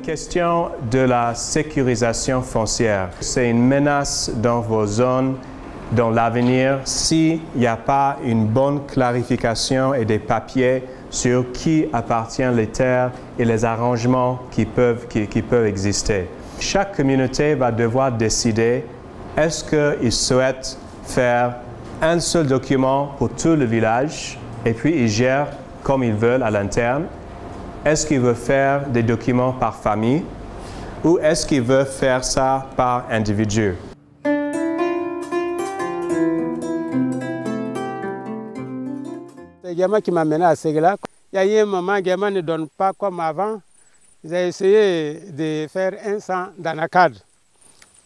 question de la sécurisation foncière. C'est une menace dans vos zones, dans l'avenir, s'il n'y a pas une bonne clarification et des papiers sur qui appartient les terres et les arrangements qui peuvent exister. Chaque communauté va devoir décider est-ce qu'il souhaite faire un seul document pour tout le village et puis ils gèrent comme ils veulent à l'interne. Est-ce qu'il veut faire des documents par famille ou est-ce qu'il veut faire ça par individu? C'est Guéma qui m'a mené à Ségla. Il y a eu un moment, Guéma ne donne pas comme avant. Ils ont essayé de faire un sang dans la cadre.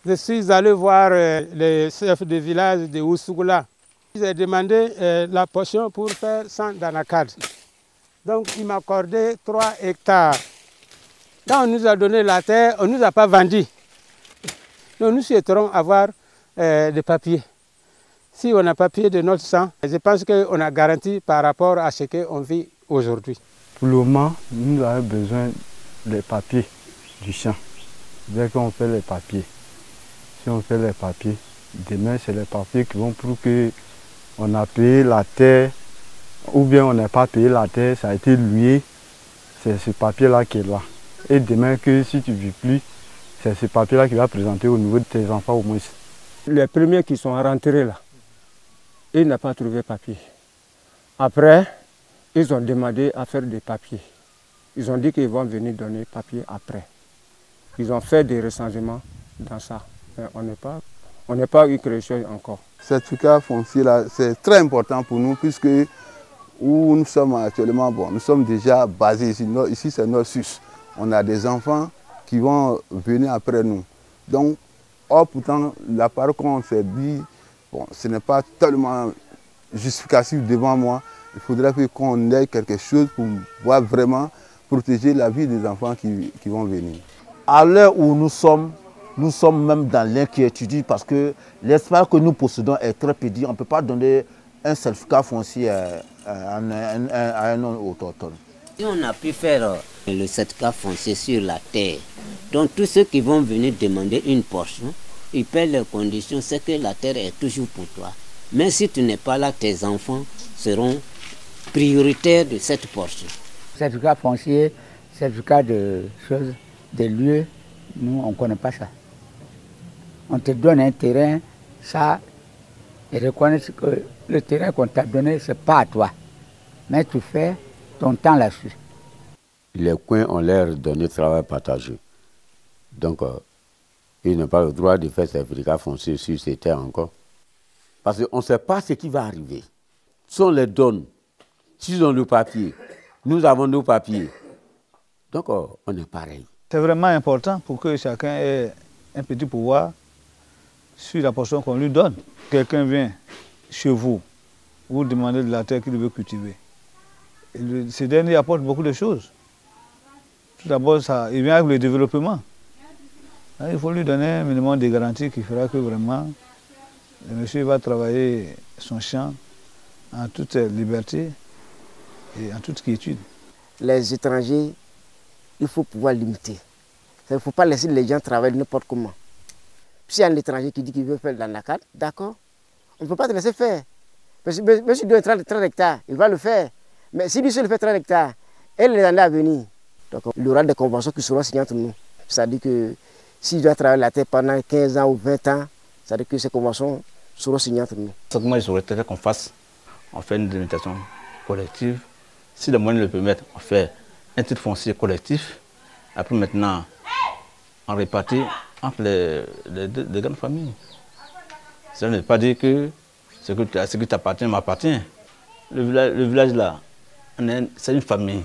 Je suis allé voir le chef de village de Oussougoula. Ils ont demandé la portion pour faire 100 dans la cadre. Donc il m'a accordé 3 hectares. Quand on nous a donné la terre, on ne nous a pas vendu. Donc nous souhaiterons avoir des papiers. Si on a papier de notre sang, je pense qu'on a garanti par rapport à ce qu'on vit aujourd'hui. Pour le moment, nous avons besoin des papiers du champ. Dès qu'on fait les papiers, si on fait les papiers, demain c'est les papiers qui vont prouver qu'on a payé la terre ou bien on n'a pas payé la terre, ça a été loué. C'est ce papier-là qui est là. Et demain, que si tu ne vis plus, c'est ce papier-là qui va présenter au niveau de tes enfants au moins. Les premiers qui sont rentrés là, ils n'ont pas trouvé papier. Après, ils ont demandé à faire des papiers. Ils ont dit qu'ils vont venir donner papier après. Ils ont fait des recensements dans ça. Mais on n'est pas eu quelque chose encore. Ce certificat foncier là, c'est très important pour nous puisque où nous sommes actuellement, nous sommes déjà basés ici. Ici c'est notre sus. On a des enfants qui vont venir après nous. Donc, pourtant, la parole qu'on s'est dit, ce n'est pas tellement justificatif devant moi. Il faudrait qu'on ait quelque chose pour pouvoir vraiment protéger la vie des enfants qui vont venir. À l'heure où nous sommes même dans l'inquiétude parce que l'espace que nous possédons est très petit. On ne peut pas donner un certificat foncier à un autochtone. Si on a pu faire le certificat foncier sur la terre, donc tous ceux qui vont venir demander une portion, ils paient les conditions, c'est que la terre est toujours pour toi. Mais si tu n'es pas là, tes enfants seront prioritaires de cette portion. Certificat foncier, certificat de choses, des lieux, nous on ne connaît pas ça. On te donne un terrain, ça, et reconnaître que le terrain qu'on t'a donné, ce n'est pas à toi. Mais tu fais ton temps là-dessus. Les coins ont l'air donné travail partagé. Donc, ils n'ont pas le droit de faire certificat foncier sur ces terres encore. Parce qu'on ne sait pas ce qui va arriver. Si on les donne, s'ils ont le papier, nous avons nos papiers. Donc, on est pareil. C'est vraiment important pour que chacun ait un petit pouvoir sur la portion qu'on lui donne. Quelqu'un vient chez vous, vous demandez de la terre qu'il veut cultiver. Et ce dernier apporte beaucoup de choses. Tout d'abord, il vient avec le développement. Il faut lui donner un minimum de garantie qui fera que vraiment le monsieur va travailler son champ en toute liberté et en toute quiétude. Les étrangers, il faut pouvoir limiter. Il ne faut pas laisser les gens travailler n'importe comment. S'il y a un étranger qui dit qu'il veut faire de la NACAD, d'accord, on ne peut pas te laisser faire. Monsieur doit être 30 hectares, il va le faire. Mais si lui seul fait 30 hectares, et les années à venir, donc il y aura des conventions qui seront signées entre nous. C'est-à-dire que s'il doit travailler la terre pendant 15 ans ou 20 ans, c'est-à-dire que ces conventions seront signées entre nous. Moi, je souhaiterais qu'on fait une délimitation collective. Si les moyens le permettent, on fait un titre foncier collectif. Après maintenant, on répartit entre les grandes familles. Ça ne veut pas dire que ce qui t'appartient m'appartient. Le village là, c'est une famille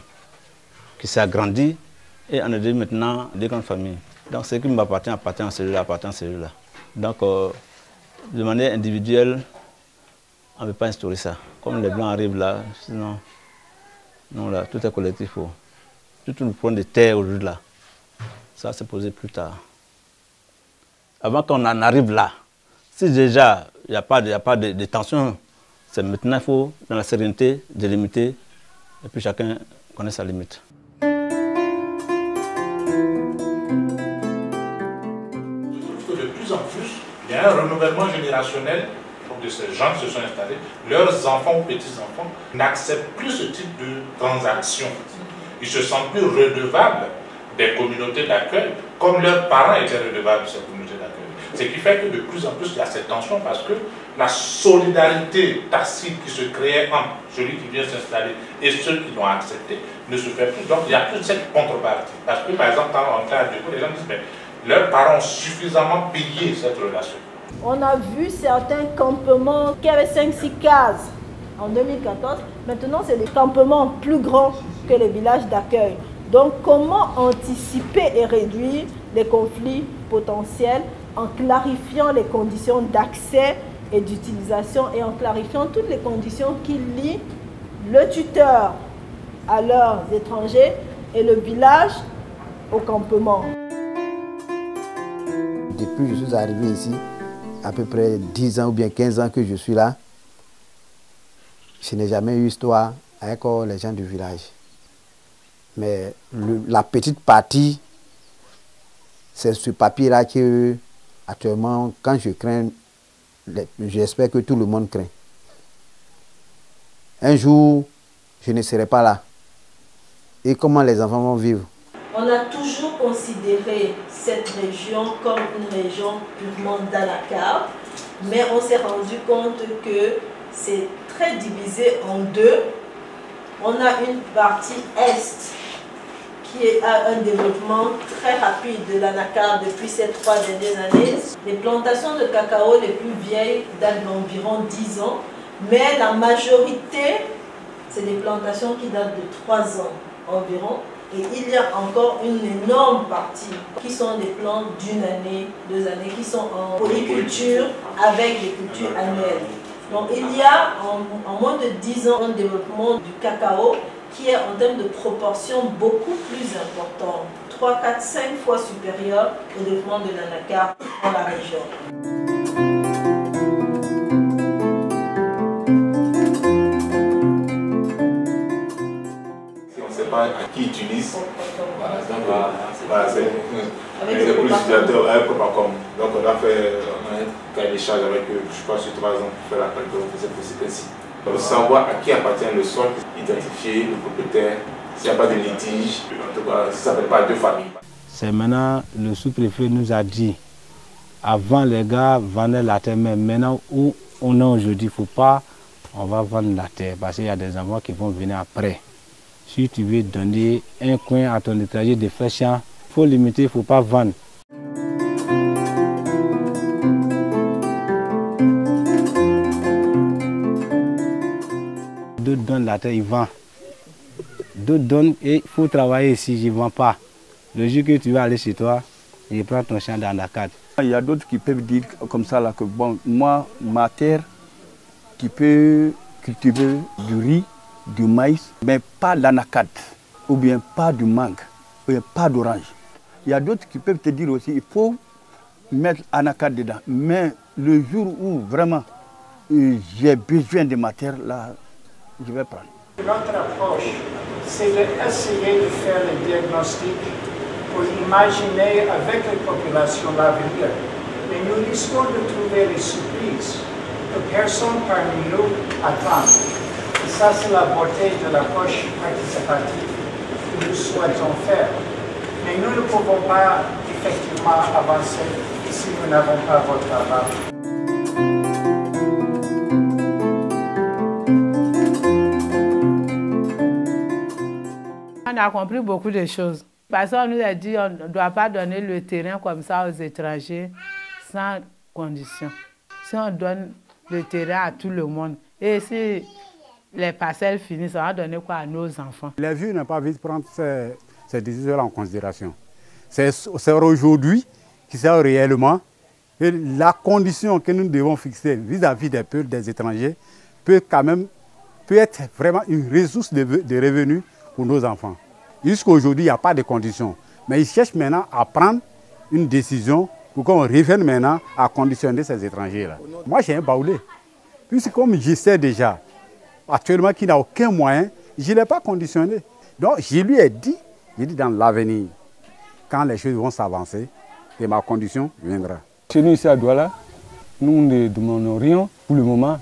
qui s'est agrandie et on est devenu maintenant des grandes familles. Donc ce qui m'appartient appartient à celui-là, appartient à celui-là. Donc de manière individuelle, on ne peut pas instaurer ça. Comme les Blancs arrivent là, sinon, non là, tout est collectif. Tout le point de terre aujourd'hui là, ça c'est posé plus tard. Avant qu'on en arrive là, si déjà il n'y a pas de tension, c'est maintenant il faut, dans la sérénité, délimiter, et puis chacun connaît sa limite. a un renouvellement générationnel de ces gens qui se sont installés. Leurs enfants ou petits-enfants n'acceptent plus ce type de transaction. Ils se sentent plus redevables des communautés d'accueil, comme leurs parents étaient redevables de ces communautés d'accueil. Ce qui fait que de plus en plus, il y a cette tension parce que la solidarité tacite qui se créait entre celui qui vient s'installer et ceux qui l'ont accepté ne se fait plus. Donc, il n'y a plus cette contrepartie. Parce que, par exemple, quand on fait à Djeko, les gens disent, mais leurs parents ont suffisamment payé cette relation. On a vu certains campements qui avaient 5-6 cases en 2014. Maintenant, c'est des campements plus grands que les villages d'accueil. Donc, comment anticiper et réduire les conflits potentiels en clarifiant les conditions d'accès et d'utilisation et en clarifiant toutes les conditions qui lient le tuteur à leurs étrangers et le village au campement. Depuis que je suis arrivé ici, à peu près 10 ans ou bien 15 ans que je suis là, je n'ai jamais eu histoire avec les gens du village. Mais la petite partie, c'est ce papier-là que, actuellement, quand je crains, j'espère que tout le monde craint. Un jour, je ne serai pas là. Et comment les enfants vont vivre? On a toujours considéré cette région comme une région purement d'Anakar, mais on s'est rendu compte que c'est très divisé en deux. On a une partie est qui a un développement très rapide de l'Anakar depuis ces 3 dernières années. Les plantations de cacao les plus vieilles datent d'environ 10 ans, mais la majorité, c'est des plantations qui datent de 3 ans environ. Et il y a encore une énorme partie qui sont des plants d'1 année, 2 années, qui sont en polyculture avec des cultures annuelles. Donc il y a en moins de 10 ans un développement du cacao qui est en termes de proportion beaucoup plus important, 3, 4, 5 fois supérieur au développement de l'Anakar dans la région. Pas à qui utilise. Voilà, c'est plus utilisateur avec Propacom. Donc on a fait un cahier des charges avec eux, je crois, sur 3 ans pour faire la calcul de cette possibilité-ci. Donc savoir à qui appartient le sol, identifier le propriétaire, s'il n'y a pas de litige, en tout cas, si ça ne fait pas 2 familles. C'est maintenant, le sous-préfet nous a dit, avant les gars vendaient la terre, mais maintenant où on est aujourd'hui, il ne faut pas, on va vendre la terre, parce qu'il y a des enfants qui vont venir après. Si tu veux donner un coin à ton étranger de faire champ, il faut limiter, il ne faut pas vendre. D'autres donnent la terre, ils vendent. D'autres donnent et il faut travailler ici, je ne vends pas. Le jour que tu vas aller chez toi, je prends ton champ dans la carte. Il y a d'autres qui peuvent dire comme ça là, que bon, moi, ma terre qui peut cultiver du riz, du maïs, mais pas l'anacate, ou bien pas du mangue, ou bien pas d'orange. Il y a d'autres qui peuvent te dire aussi, il faut mettre anacate dedans. Mais le jour où vraiment j'ai besoin de ma terre, là, je vais prendre. Notre approche, c'est d'essayer de faire le diagnostic pour imaginer avec les populations l'avenir. Mais nous risquons de trouver des surprises que personne parmi nous attend. Et ça, c'est la beauté de l'approche participative que nous souhaitons faire. Mais nous ne pouvons pas effectivement avancer si nous n'avons pas votre aval. On a compris beaucoup de choses. Parce qu'on nous a dit qu'on ne doit pas donner le terrain comme ça aux étrangers sans condition. Si on donne le terrain à tout le monde, et si les parcelles finissent, on va donner quoi à nos enfants? Les vieux n'ont pas envie de prendre ces décisions en considération. C'est aujourd'hui qu'ils savent réellement que la condition que nous devons fixer vis-à-vis des peuples, des étrangers, peut être vraiment une ressource de revenus pour nos enfants. Jusqu'à aujourd'hui, il n'y a pas de conditions. Mais ils cherchent maintenant à prendre une décision pour qu'on revienne maintenant à conditionner ces étrangers-là. Moi, j'ai un baoulé. Puisque comme je sais déjà, actuellement, qu'il n'a aucun moyen, je ne l'ai pas conditionné. Donc, je lui ai dit dans l'avenir, quand les choses vont s'avancer, et ma condition viendra. Chez nous, ici à Douala, Nous ne demandons rien pour le moment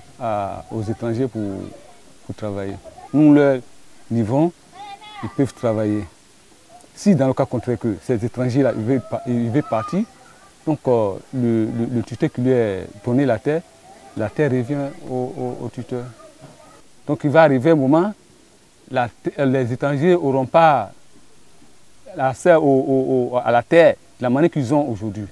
aux étrangers pour travailler. Nous leur livrons, ils peuvent travailler. Si dans le cas contraire que ces étrangers-là ils veulent partir, donc le tuteur qui lui a donné la terre revient au tuteur. Donc il va arriver un moment, les étrangers n'auront pas accès à la terre de la manière qu'ils ont aujourd'hui.